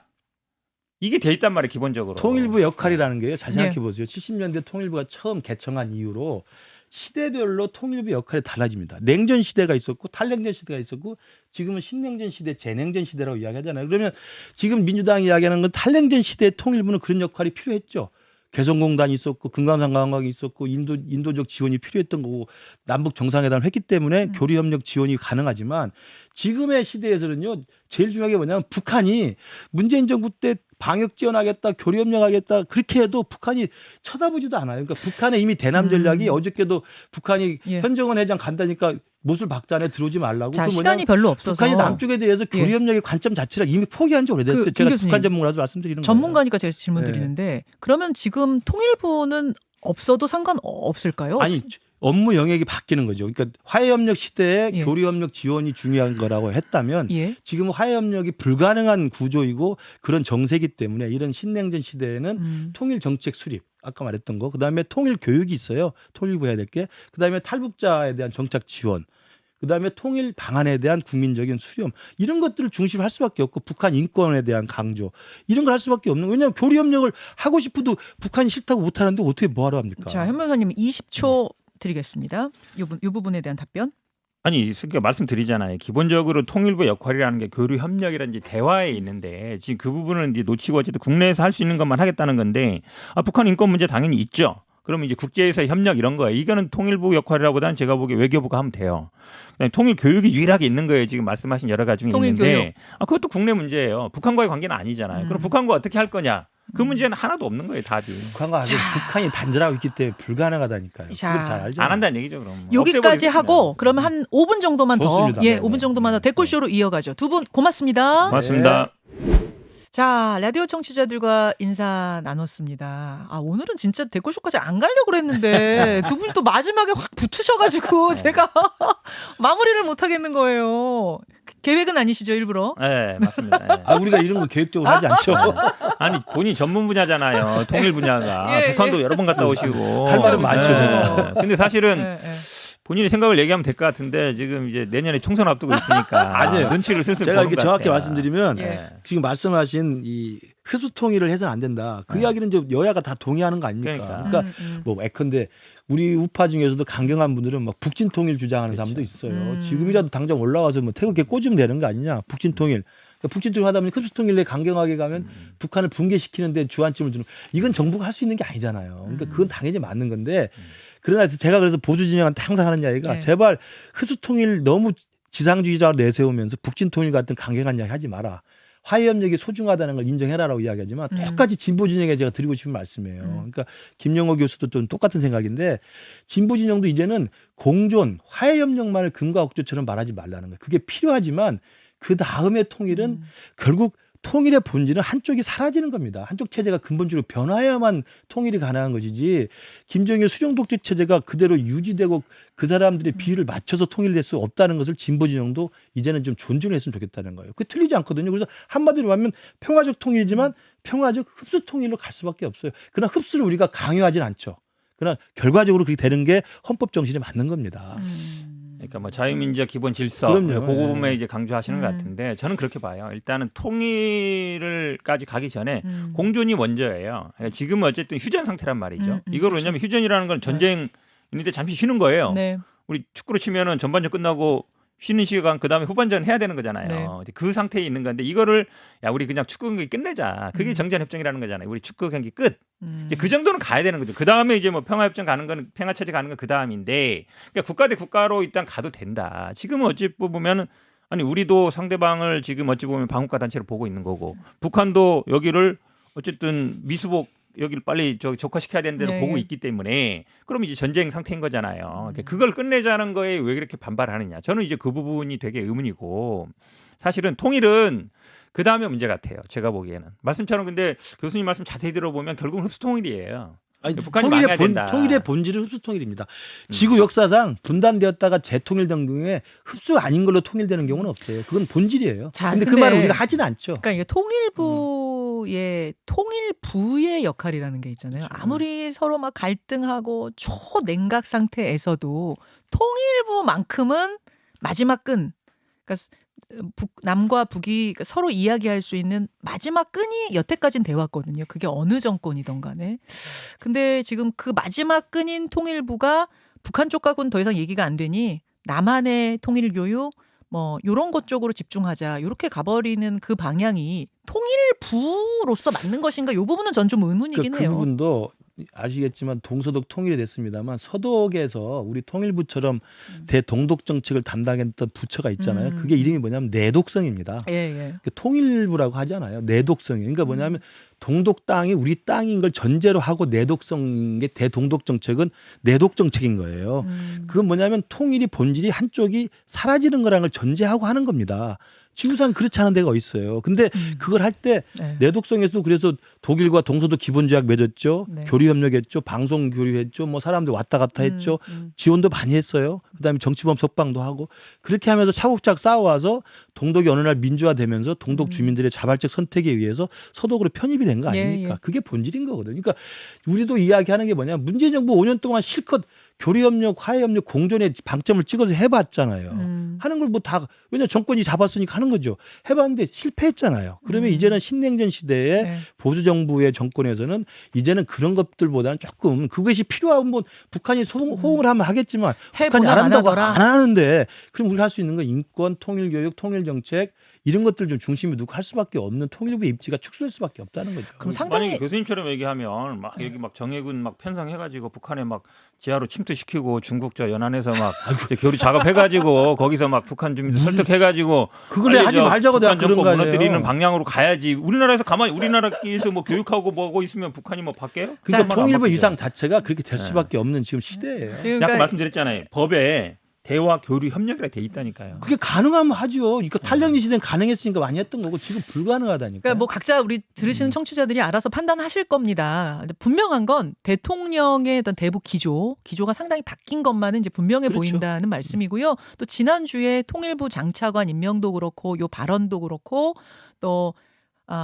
이게 돼 있단 말이에요. 기본적으로. 통일부 역할이라는 게요. 잘 네. 생각해 보세요. 70년대 통일부가 처음 개청한 이후로 시대별로 통일부 역할이 달라집니다. 냉전 시대가 있었고 탈냉전 시대가 있었고 지금은 신냉전 시대, 재냉전 시대라고 이야기하잖아요. 그러면 지금 민주당이 이야기하는 건 탈냉전 시대의 통일부는 그런 역할이 필요했죠. 개성공단이 있었고 금강산 관광이 있었고 인도적 지원이 필요했던 거고 남북 정상회담을 했기 때문에 교류협력 지원이 가능하지만 지금의 시대에서는요 제일 중요한 게 뭐냐면 북한이 문재인 정부 때 방역 지원하겠다 교류협력하겠다 그렇게 해도 북한이 쳐다보지도 않아요. 그러니까 북한의 이미 대남 전략이 어저께도 북한이 예. 현정원 회장 간다니까 못을 박자 안에 들어오지 말라고. 자, 그 시간이 별로 없어서 북한이 남쪽에 대해서 예. 교류협력의 관점 자체를 이미 포기한 지 오래됐어요. 김 제가 교수님, 북한 전문가라서 말씀드리는 거예요. 전문가니까 제가 질문 네. 드리는데 그러면 지금 통일부는 없어도 상관없을까요? 아니 업무 영역이 바뀌는 거죠. 그러니까 화해협력 시대에 예. 교류협력 지원이 중요한 거라고 했다면 예. 지금 화해협력이 불가능한 구조이고 그런 정세이기 때문에 이런 신냉전 시대에는 통일정책 수립 아까 말했던 거 그다음에 통일교육이 있어요. 통일부 해야 될 게 그다음에 탈북자에 대한 정착 지원 그다음에 통일 방안에 대한 국민적인 수렴 이런 것들을 중심할 수밖에 없고 북한 인권에 대한 강조 이런 걸 할 수밖에 없는 거예요. 왜냐하면 교류협력을 하고 싶어도 북한이 싫다고 못하는데 어떻게 뭐하러 합니까? 자, 현 변호사님 20초 드리겠습니다. 이 부분에 대한 답변. 아니, 그러니까 말씀드리잖아요. 기본적으로 통일부 역할이라는 게 교류 협력이라든지 대화에 있는데 지금 그 부분은 이제 놓치고 어쨌든 국내에서 할 수 있는 것만 하겠다는 건데 북한 인권 문제 당연히 있죠. 그러면 이제 국제에서 협력 이런 거예요. 이거는 통일부 역할이라보다는 제가 보기에 외교부가 하면 돼요. 통일 교육이 유일하게 있는 거예요. 지금 말씀하신 여러 가지 중에 통일 있는데 그것도 국내 문제예요. 북한과의 관계는 아니잖아요. 그럼 북한과 어떻게 할 거냐? 그 문제는 하나도 없는 거예요. 답이. 북한과 아직 북한이 단절하고 있기 때문에 불가능하다니까요. 자, 그걸 잘 알죠. 안 한다는 얘기죠. 그럼. 여기까지 없애버리겠습니다. 하고 그러면 한 5분 정도만 좋습니다. 더 예, 네, 5분 네. 정도만 더 댓글쇼로 이어가죠. 두 분 고맙습니다. 고맙습니다. 자, 라디오 청취자들과 인사 나눴습니다. 오늘은 진짜 댓글쇼까지 안 가려고 그랬는데 두 분이 또 마지막에 확 붙으셔가지고 제가 마무리를 못 하겠는 거예요. 계획은 아니시죠, 일부러? 네, 맞습니다. 네. 우리가 이런 거 계획적으로 하지 않죠. 아니 본인 전문 분야잖아요. 통일 분야가. 예, 북한도 여러 번 갔다 오시고. 할 말은 많죠, 네. 제가. 근데 사실은 예, 예. 본인의 생각을 얘기하면 될 것 같은데 지금 이제 내년에 총선 앞두고 있으니까 아니에요. 눈치를 슬슬 제가 보는 이렇게 것 정확히 같아요. 말씀드리면 예. 지금 말씀하신 이 흡수 통일을 해서는 안 된다. 그 이야기는 이제 여야가 다 동의하는 거 아닙니까? 그러니까. 뭐 예컨대 우리 우파 중에서도 강경한 분들은 막 북진 통일 주장하는 그렇죠. 사람도 있어요. 지금이라도 당장 올라와서 뭐 태극기에 꽂으면 되는 거 아니냐? 북진 통일. 그러니까 북진 통일 하다 보니 흡수 통일에 강경하게 가면 북한을 붕괴시키는데 주안점을 두는 이건 정부가 할 수 있는 게 아니잖아요. 그러니까 그건 당연히 맞는 건데 그러나 제가 그래서 보수 진영한테 항상 하는 이야기가 네. 제발 흡수 통일 너무 지상주의자로 내세우면서 북진 통일 같은 강경한 이야기 하지 마라. 화해협력이 소중하다는 걸 인정해라라고 이야기하지만 똑같이 진보 진영에 제가 드리고 싶은 말씀이에요. 그러니까 김영호 교수도 좀 똑같은 생각인데 진보 진영도 이제는 공존, 화해협력만을 근거와 국조처럼 말하지 말라는 거예요. 그게 필요하지만 그 다음의 통일은 결국 통일의 본질은 한쪽이 사라지는 겁니다. 한쪽 체제가 근본적으로 변화해야만 통일이 가능한 것이지 김정일 수령 독재 체제가 그대로 유지되고 그 사람들의 비율을 맞춰서 통일될 수 없다는 것을 진보 진영도 이제는 좀 존중했으면 좋겠다는 거예요. 그게 틀리지 않거든요. 그래서 한마디로 하면 평화적 통일이지만 평화적 흡수 통일로 갈 수밖에 없어요. 그러나 흡수를 우리가 강요하진 않죠. 그러나 결과적으로 그렇게 되는 게 헌법 정신에 맞는 겁니다. 그러니까 뭐 자유민주적 기본 질서 그럼요. 그 부분에 이제 강조하시는 것 음. 같은데 저는 그렇게 봐요. 일단은 통일을까지 가기 전에 음. 공존이 먼저예요. 그러니까 지금은 어쨌든 휴전 상태란 말이죠. 이걸 그렇죠. 왜냐하면 휴전이라는 건 전쟁인데 잠시 쉬는 거예요. 네. 우리 축구로 치면은 전반전 끝나고 쉬는 시간 그다음에 후반전 해야 되는 거잖아요. 네. 이제 그 상태에 있는 건데 이거를 야 우리 그냥 축구 경기 끝내자. 그게 음. 정전협정이라는 거잖아요. 우리 축구 경기 끝. 음. 이제 그 정도는 가야 되는 거죠. 그 다음에 이제 뭐 평화협정 가는 건 평화체제 가는 건 그 다음인데 그러니까 국가 대 국가로 일단 가도 된다. 지금은 어찌 보면은 아니 우리도 상대방을 지금 어찌 보면 방어과 단체로 보고 있는 거고 북한도 여기를 어쨌든 미수복 여기를 빨리 적화시켜야 되는 데로 네, 보고 예. 있기 때문에 그럼 이제 전쟁 상태인 거잖아요. 그러니까 그걸 끝내자는 거에 왜 그렇게 반발하느냐. 저는 이제 그 부분이 되게 의문이고 사실은 통일은 그 다음에 문제 같아요. 제가 보기에는 말씀처럼 근데 교수님 말씀 자세히 들어보면 결국은 흡수 통일이에요. 아니, 북한이 망해야 된다. 통일의 본질은 흡수 통일입니다. 지구 역사상 분단되었다가 재통일된 경우에 흡수 아닌 걸로 통일되는 경우는 없어요. 그건 본질이에요. 자, 근데 그 근데 말을 우리가 하지는 않죠. 그러니까 이게 통일부의 역할이라는 게 있잖아요. 그렇죠. 아무리 서로 막 갈등하고 초냉각 상태에서도 통일부만큼은 마지막 끈, 그러니까 남과 북이 서로 이야기할 수 있는 마지막 끈이 여태까지는 돼 왔거든요. 그게 어느 정권이든 간에. 근데 지금 그 마지막 끈인 통일부가 북한 쪽하고는 더 이상 얘기가 안 되니 남한의 통일 교육 뭐 요런 것 쪽으로 집중하자. 요렇게 가버리는 그 방향이 통일부로서 맞는 것인가? 요 부분은 전 좀 의문이긴 그 해요. 부분도 아시겠지만 동서독 통일이 됐습니다만 서독에서 우리 통일부처럼 대동독 정책을 담당했던 부처가 있잖아요. 그게 이름이 뭐냐면 내독성입니다. 예, 예. 통일부라고 하잖아요. 내독성이. 그러니까 뭐냐면 동독 땅이 우리 땅인 걸 전제로 하고 내독성의 대동독 정책은 내독 정책인 거예요. 그건 뭐냐면 통일이 본질이 한쪽이 사라지는 거라는 걸 전제하고 하는 겁니다. 지구상 그렇지 않은 데가 어디 있어요. 근데 그걸 할 때 네. 내독성에서도 그래서 독일과 동서독 기본조약 맺었죠. 네. 교류협력했죠. 방송 교류했죠. 뭐 사람들 왔다 갔다 했죠. 지원도 많이 했어요. 그다음에 정치범 석방도 하고 그렇게 하면서 차곡차곡 쌓아와서 동독이 어느 날 민주화되면서 동독 주민들의 자발적 선택에 의해서 서독으로 편입이 된 거 예, 아닙니까? 예. 그게 본질인 거거든요. 그러니까 우리도 이야기하는 게 뭐냐. 문재인 정부 5년 동안 실컷 교류협력, 화해협력 공존에 방점을 찍어서 해봤잖아요. 하는 걸 뭐 다 왜냐 정권이 잡았으니까 하는 거죠. 해봤는데 실패했잖아요. 그러면 이제는 신냉전 시대에 네. 보수 정부의 정권에서는 이제는 그런 것들보다는 조금 그것이 필요하면 뭐 북한이 호응을 하면 하겠지만 북한이 해보나 안 한다고 마나더라. 안 하는데 그럼 우리가 할 수 있는 건 인권, 통일교육, 통일정책 이런 것들 좀 중심에 두고 할 수밖에 없는 통일부의 입지가 축소될 수밖에 없다는 거죠. 그럼 상당히 만약에 교수님처럼 얘기하면 막 여기 막 정예군 막 편성해가지고 북한에 막 지하로 침투시키고 중국 저 연안에서 막 이제 교류 작업해가지고 거기서 막 북한 주민들 설득해가지고 그걸 빨리 하지 저 말자고 내가 북한 그런 정권 거 아니에요. 무너뜨리는 방향으로 가야지. 우리나라에서 가만히 우리나라끼리서 뭐 교육하고 뭐하고 있으면 북한이 뭐 바뀌어요? 그러니까 자, 통일부 안 이상 바뀌죠. 자체가 그렇게 될 수밖에 없는 지금 시대예요. 지금 아까 그러니까 말씀드렸잖아요. 법에 대화 교류 협력이라 돼 있다니까요. 그게 가능하면 하죠. 그러니까 탈len이 시대는 가능했으니까 많이 했던 거고 지금 불가능하다니까. 그러니까 뭐 각자 우리 들으시는 청취자들이 알아서 판단하실 겁니다. 근데 분명한 건 대통령의 어떤 대북 기조가 상당히 바뀐 것만은 이제 분명해 그렇죠. 보인다는 말씀이고요. 또 지난주에 통일부 장차관 임명도 그렇고 요 발언도 그렇고 또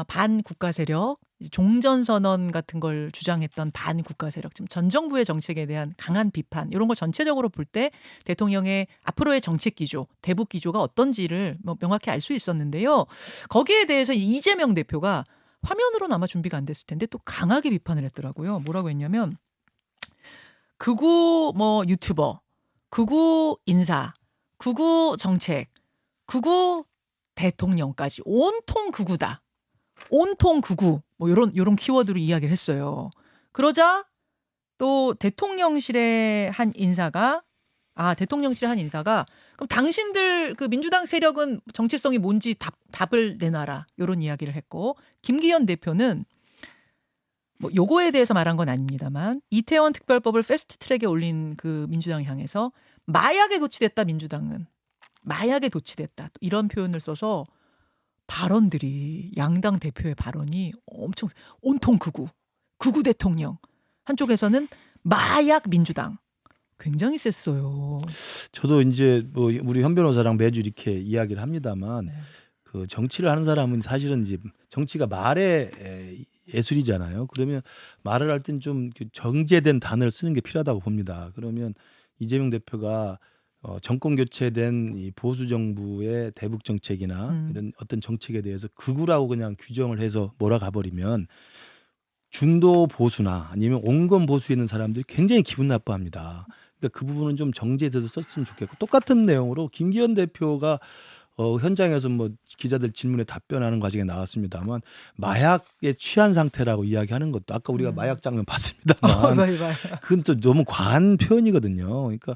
반국가 세력 종전선언 같은 걸 주장했던 반국가 세력 지금 전 정부의 정책에 대한 강한 비판 이런 걸 전체적으로 볼 때 대통령의 앞으로의 정책 기조 대북 기조가 어떤지를 뭐 명확히 알 수 있었는데요. 거기에 대해서 이재명 대표가 화면으로는 아마 준비가 안 됐을 텐데 또 강하게 비판을 했더라고요. 뭐라고 했냐면 극우 뭐 유튜버, 극우 인사, 극우 정책, 극우 대통령까지 온통 극우다. 온통 극우 뭐 요런 키워드로 이야기를 했어요. 그러자 또 대통령실의 한 인사가 그럼 당신들 그 민주당 세력은 정체성이 뭔지 답을 내놔라. 요런 이야기를 했고 김기현 대표는 뭐 요거에 대해서 말한 건 아닙니다만 이태원 특별법을 패스트트랙에 올린 그 민주당 향해서 마약에 도취됐다 민주당은 마약에 도취됐다 이런 표현을 써서 발언들이 양당 대표의 발언이 엄청 온통 극우 대통령 한쪽에서는 마약 민주당 굉장히 셌어요. 저도 이제 뭐 우리 현 변호사랑 매주 이렇게 이야기를 합니다만 네. 그 정치를 하는 사람은 사실은 이제 정치가 말의 예술이잖아요. 그러면 말을 할 땐 좀 정제된 단어를 쓰는 게 필요하다고 봅니다. 그러면 이재명 대표가 정권 교체된 이 보수 정부의 대북 정책이나 이런 어떤 정책에 대해서 극우라고 그냥 규정을 해서 몰아가 버리면 중도 보수나 아니면 온건 보수에 있는 사람들이 굉장히 기분 나빠합니다. 그러니까 그 부분은 좀 정제돼서 썼으면 좋겠고 똑같은 내용으로 김기현 대표가 현장에서 뭐 기자들 질문에 답변하는 과정에 나왔습니다만 마약에 취한 상태라고 이야기하는 것도 아까 우리가 마약 장면 봤습니다만 봐요. 그건 또 너무 과한 표현이거든요. 그러니까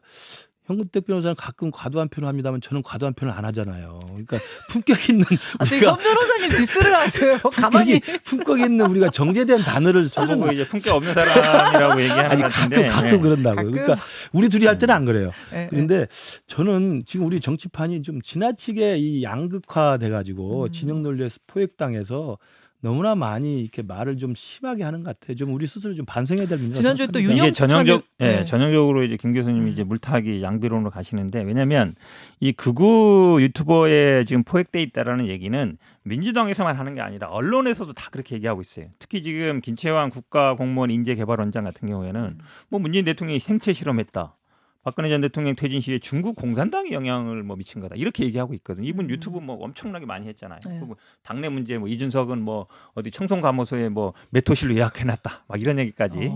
현근택 변호사는 가끔 과도한 표현을 합니다만 저는 과도한 표현을 안 하잖아요. 그러니까 품격 있는 현 변호사님 디스를 하세요. 가만히 품격 있는 우리가 정제된 단어를 쓰는 뭐 이제 품격 없는 사람이라고 얘기하는 아니 것 같은데 가끔 그런다고요. 가끔. 그러니까 우리 둘이 할 때는 안 그래요. 네, 그런데 저는 지금 우리 정치판이 좀 지나치게 이 양극화돼 가지고 진영 논리에서 포획당해서 너무나 많이 이렇게 말을 좀 심하게 하는 것 같아요. 좀 우리 스스로 좀 반성해야 될 문제가 지난주에 또 생각합니다. 윤영수 이게 전형적으로 이제 김 교수님이 이제 물타기 양비론으로 가시는데 왜냐하면 이 극우 유튜버에 지금 포획돼 있다라는 얘기는 민주당에서만 하는 게 아니라 언론에서도 다 그렇게 얘기하고 있어요. 특히 지금 김채환 국가공무원 인재개발원장 같은 경우에는 뭐 문재인 대통령이 생체 실험했다. 박근혜 전 대통령 퇴진 시에 중국 공산당이 영향을 뭐 미친 거다 이렇게 얘기하고 있거든요. 이분 유튜브 뭐 엄청나게 많이 했잖아요. 네. 뭐 당내 문제 뭐 이준석은 뭐 어디 청송감호소에 뭐 메토실로 예약해놨다 막 이런 얘기까지.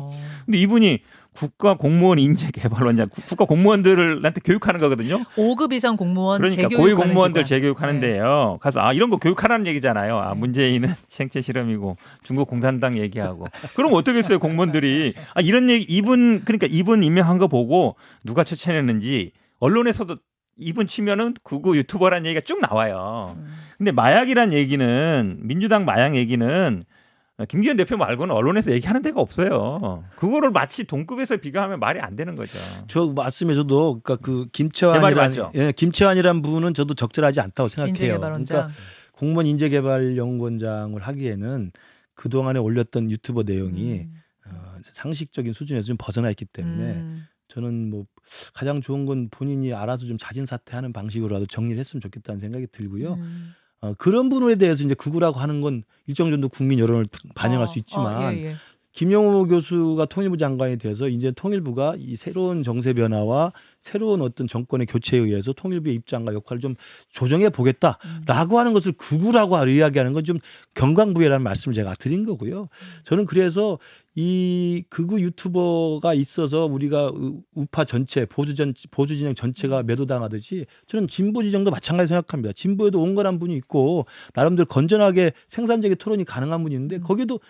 근데 이분이 국가공무원 인재개발원장 국가공무원들한테 교육하는 거거든요. 5급 이상 공무원 그러니까 재교육하는 고위 공무원들 기관. 재교육하는데요. 가서 이런 거 교육하라는 얘기잖아요. 문재인은 생체 실험이고 중국 공산당 얘기하고. 그럼 어떻겠어요 공무원들이 이런 얘기 이분 임명한 거 보고 누가 추천했는지 언론에서도 이분 치면은 극우 유튜버라는 얘기가 쭉 나와요. 근데 마약이란 얘기는 민주당 마약 얘기는 김기현 대표 말고는 언론에서 얘기하는 데가 없어요. 그거를 마치 동급에서 비교하면 말이 안 되는 거죠. 저 말씀에서도 그러니까 그 제 말이 맞죠? 김채환이란 분은 저도 적절하지 않다고 생각해요. 인재개발원장. 그러니까 공무원 인재개발연구원장을 하기에는 그 동안에 올렸던 유튜버 내용이 상식적인 수준에서 좀 벗어나 있기 때문에 저는 뭐 가장 좋은 건 본인이 알아서 좀 자진 사퇴하는 방식으로라도 정리를 했으면 좋겠다는 생각이 들고요. 그런 부분에 대해서 이제 극우라고 하는 건 일정 정도 국민 여론을 반영할 수 있지만 예. 김영호 교수가 통일부 장관이 돼서 이제 통일부가 이 새로운 정세 변화와 새로운 어떤 정권의 교체에 의해서 통일부의 입장과 역할을 좀 조정해 보겠다라고 하는 것을 극우라고 이야기하는 건 좀 경강부회라는 말씀을 제가 드린 거고요. 저는 그래서 이 극우 유튜버가 있어서 우리가 우파 전체 보수 진영 전체가 매도당하듯이 저는 진보 지정도 마찬가지 생각합니다. 진보에도 온건한 분이 있고 나름대로 건전하게 생산적인 토론이 가능한 분이 있는데 거기도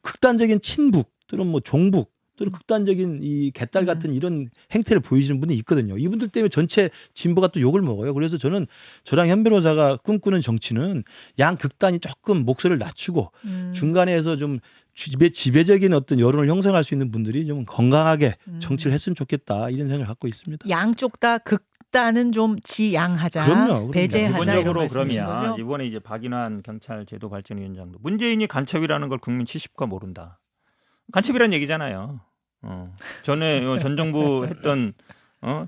극단적인 친북 또는 뭐 종북 또는 극단적인 이 개딸 같은 이런 행태를 보이시는 분이 있거든요. 이분들 때문에 전체 진보가 또 욕을 먹어요. 그래서 저는 저랑 현 변호사가 꿈꾸는 정치는 양 극단이 조금 목소리를 낮추고 중간에서 좀 지배적인 어떤 여론을 형성할 수 있는 분들이 좀 건강하게 정치를 했으면 좋겠다 이런 생각을 갖고 있습니다. 양쪽 다 극단은 좀 지양하자, 그럼요. 배제하자 이런 기본적으로 말씀이신 그러면 거죠? 이번에 이제 박인환 경찰 제도 발전위원장도 문재인이 간첩이라는 걸 국민 70가 모른다. 간첩이란 얘기잖아요. 전에 전 정부 했던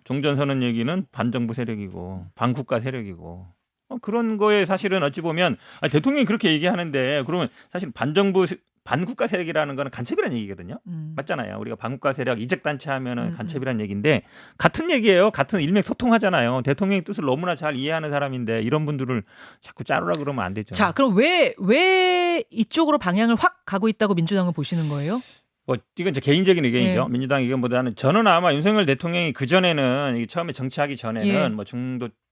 종전선언 얘기는 반정부 세력이고 반국가 세력이고 그런 거에 사실은 어찌 보면 대통령이 그렇게 얘기하는데 그러면 사실 반국가 세력이라는 거는 간첩이라는 얘기거든요. 맞잖아요. 우리가 반국가 세력 이적단체 하면은 간첩이라는 얘기인데 같은 얘기예요. 같은 일맥 소통하잖아요. 대통령의 뜻을 너무나 잘 이해하는 사람인데 이런 분들을 자꾸 자르라 그러면 안 되죠. 자, 그럼 왜 이쪽으로 방향을 확 가고 있다고 민주당은 보시는 거예요? 뭐 이건 이제 개인적인 의견이죠. 예. 민주당 의견보다는 저는 아마 윤석열 대통령이 그 전에는 처음에 정치하기 전에는 예. 뭐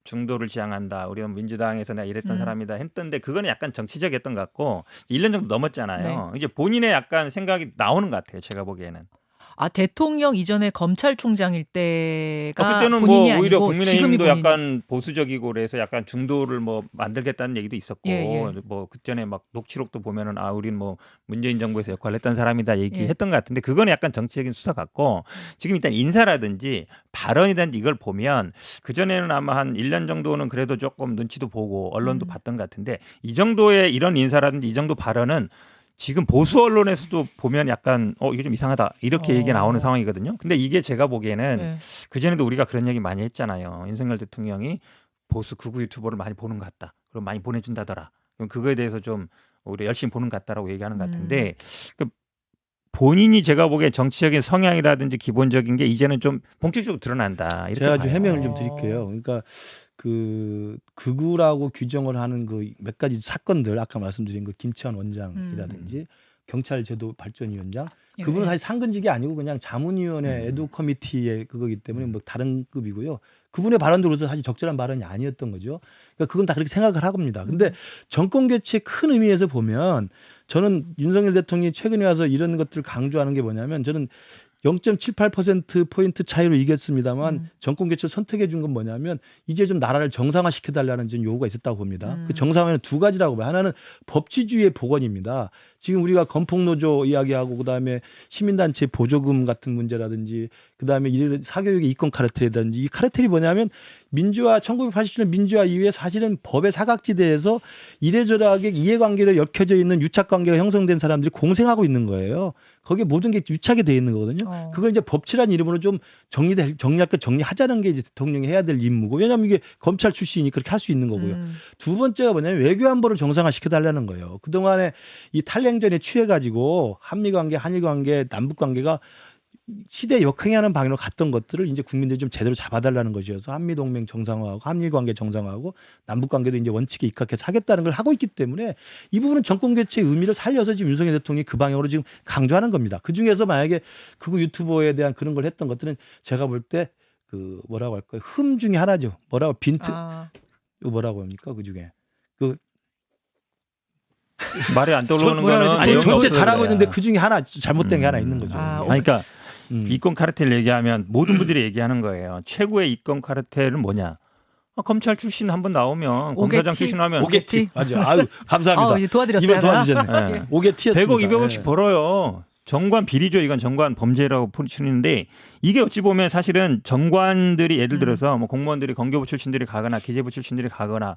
중도를 지향한다. 우리는 민주당에서 내가 이랬던 사람이다 했던데 그거는 약간 정치적이었던 것 같고 1년 정도 넘었잖아요. 이제 본인의 약간 생각이 나오는 것 같아요. 제가 보기에는. 대통령 이전에 검찰총장일 때가 그때는 본인이 뭐 오히려 아니고 지금이 국민의힘도 본인. 약간 보수적이고 그래서 약간 중도를 뭐 만들겠다는 얘기도 있었고 예. 뭐 그전에 막 녹취록도 보면은 우린 뭐 문재인 정부에서 역할을 했던 사람이다 얘기했던 것 같은데 그거는 약간 정치적인 수사 같고 지금 일단 인사라든지 발언이든지 이걸 보면 그전에는 아마 한 1년 정도는 그래도 조금 눈치도 보고 언론도 봤던 것 같은데 이 정도의 이런 인사라든지 이 정도 발언은 지금 보수 언론에서도 보면 약간 이게 좀 이상하다 이렇게 얘기가 나오는 상황이거든요. 근데 이게 제가 보기에는 그전에도 우리가 그런 얘기 많이 했잖아요. 윤석열 대통령이 보수 극우 유튜버를 많이 보는 것 같다. 그럼 많이 보내준다더라. 그럼 그거에 대해서 좀 우리 열심히 보는 것 같다라고 얘기하는 것 같은데 본인이 제가 보기에 정치적인 성향이라든지 기본적인 게 이제는 좀 본격적으로 드러난다. 이렇게 제가 좀 봐요. 해명을 좀 드릴게요. 그러니까 그 극우라고 규정을 하는 그 몇 가지 사건들 아까 말씀드린 그 김치환 원장이라든지 경찰 제도 발전위원장 예. 그분은 사실 상근직이 아니고 그냥 자문위원회 에두 커미티의 그거기 때문에 뭐 다른 급이고요. 그분의 발언들로서 사실 적절한 발언이 아니었던 거죠. 그러니까 그건 다 그렇게 생각을 하겁니다. 근데 정권 교체의 큰 의미에서 보면 저는 윤석열 대통령이 최근에 와서 이런 것들을 강조하는 게 뭐냐면 저는 0.78%포인트 차이로 이겼습니다만 정권 교체를 선택해 준 건 뭐냐면 이제 좀 나라를 정상화시켜달라는 좀 요구가 있었다고 봅니다. 그 정상화는 두 가지라고 봐요. 하나는 법치주의의 복원입니다. 지금 우리가 건폭노조 이야기하고 그다음에 시민단체 보조금 같은 문제라든지 그다음에 사교육의 이권 카르텔이라든지 이 카르텔이 뭐냐면 민주화 1987년 민주화 이후에 사실은 법의 사각지대에서 이래저래하게 이해관계로 얽혀져 있는 유착관계가 형성된 사람들이 공생하고 있는 거예요. 거기에 모든 게 유착이 돼 있는 거거든요. 그걸 이제 법치란 이름으로 좀 정리하자는 게 이제 대통령이 해야 될 임무고 왜냐하면 이게 검찰 출신이니까 그렇게 할 수 있는 거고요. 두 번째가 뭐냐면 외교안보를 정상화시켜달라는 거예요. 그동안에 이 탈냉전에 취해가지고 한미관계, 한일관계, 남북관계가 시대에 역행하는 방향으로 갔던 것들을 이제 국민들이 좀 제대로 잡아달라는 것이어서 한미동맹 정상화하고 한일관계 정상화하고 남북관계도 이제 원칙에 입각해서 하겠다는 걸 하고 있기 때문에 이 부분은 정권 교체의 의미를 살려서 지금 윤석열 대통령이 그 방향으로 지금 강조하는 겁니다. 그 중에서 만약에 극우 유튜버에 대한 그런 걸 했던 것들은 제가 볼 때 그 뭐라고 할까요? 흠 중에 하나죠. 뭐라고 빈트 이거 뭐라고 합니까? 그 중에 그 말이 안 떠오르는 뭐라 거는 그러지? 아니 내용이 전체 없어요. 잘하고 있는데 그 중에 하나 잘못된 게 하나 있는 거죠. 아, 아니, 그러니까 음. 이권 카르텔 얘기하면 모든 분들이 얘기하는 거예요. 최고의 이권 카르텔은 뭐냐? 검찰 출신 한번 나오면 검사장 출신 하면 오게티 맞아. 아유 감사합니다. 이제 도와드렸어요. 이번 도와주셨네. 예. 오게티였습니다. 100억 200억씩 벌어요. 정관 비리죠. 이건 정관 범죄라고 포르치는데 이게 어찌 보면 사실은 정관들이 예를 들어서 뭐 공무원들이 건교부 출신들이 가거나 기재부 출신들이 가거나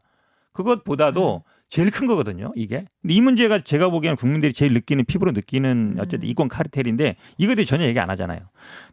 그것보다도 제일 큰 거거든요. 이게. 근데 이 문제가 제가 보기에는 국민들이 제일 느끼는 피부로 느끼는 어쨌든 이권 카르텔인데 이거에 대해 전혀 얘기 안 하잖아요.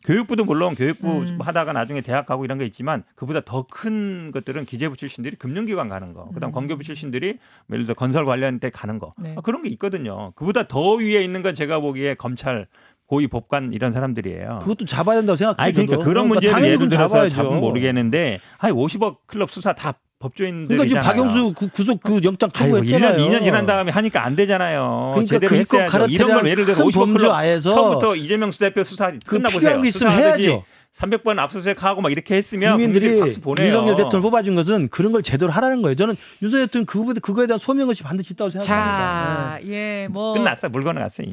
교육부도 물론 교육부 하다가 나중에 대학 가고 이런 게 있지만 그보다 더 큰 것들은 기재부 출신들이 금융기관 가는 거. 그다음 건교부 출신들이 예를 들어 건설 관련 때 가는 거. 네. 그런 게 있거든요. 그보다 더 위에 있는 건 제가 보기에 검찰 고위 법관 이런 사람들이에요. 그것도 잡아야 된다고 생각해요. 아니 그러니까 저도. 그런 그러니까 문제를 당연히 예를 그건 들어서 잡아야죠. 잡으면 모르겠는데 아니 50억 클럽 수사 다 법조인들이잖아요. 그러니까 지금 박영수 구속 그 영장 아이고, 청구했잖아요. 1년 2년 지난 다음에 하니까 안 되잖아요. 그러니까 제대로 그 이권 했어야죠. 이런 걸 예를 들어서 큰 50억 클럽 범죄하에서 처음부터 이재명수 대표 수사 그 끝나보세요. 필요한 게 있으면 수사하듯이 해야죠. 300번 압수수색하고 막 이렇게 했으면 국민들이 국민들이 박수 보내요. 윤석열 대통령 뽑아준 것은 그런 걸 제대로 하라는 거예요. 저는 윤석열 대통령 그거에 대한 소명의식 반드시 있다고 생각합니다. 자, 예, 뭐 끝났어. 물 건너갔어 이미.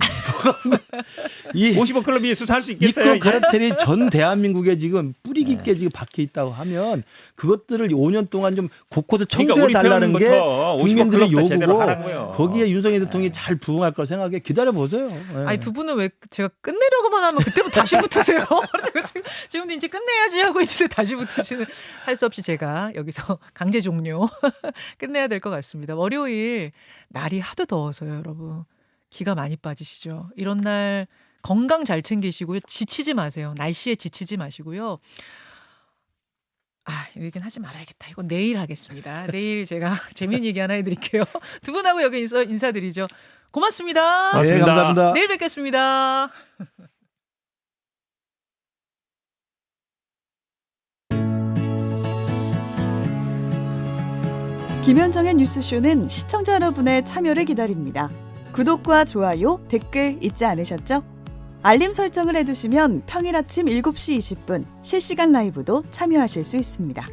이 50억 클럽이 수사할 수 있겠어요? 이권 이제? 카르텔이 전 대한민국에 지금 뿌리 깊게 지금 박혀 있다고 하면 그것들을 5년 동안 좀 곳곳에 청소해 그러니까 우리 달라는 게 편부터 50억 국민들의 클럽도 제대로 요구고 하라고요. 거기에 윤석열 대통령이 잘 부응할 거라 생각해 기다려 보세요. 아니 두 분은 왜 제가 끝내려고만 하면 그때부터 다시 붙으세요? 지금도 이제 끝내야지 하고 있는데 다시 붙으시는 할 수 없이 제가 여기서 강제 종료 끝내야 될 것 같습니다. 월요일 날이 하도 더워서요, 여러분. 기가 많이 빠지시죠. 이런 날 건강 잘 챙기시고요. 지치지 마세요. 날씨에 지치지 마시고요. 이 얘기는 하지 말아야겠다. 이거 내일 하겠습니다. 내일 제가 재미있는 얘기 하나 해드릴게요. 두 분하고 여기 인사드리죠. 고맙습니다. 네, 고맙습니다. 감사합니다. 내일 뵙겠습니다. 김현정의 뉴스쇼는 시청자 여러분의 참여를 기다립니다. 구독과 좋아요, 댓글 잊지 않으셨죠? 알림 설정을 해두시면 평일 아침 7시 20분 실시간 라이브도 참여하실 수 있습니다.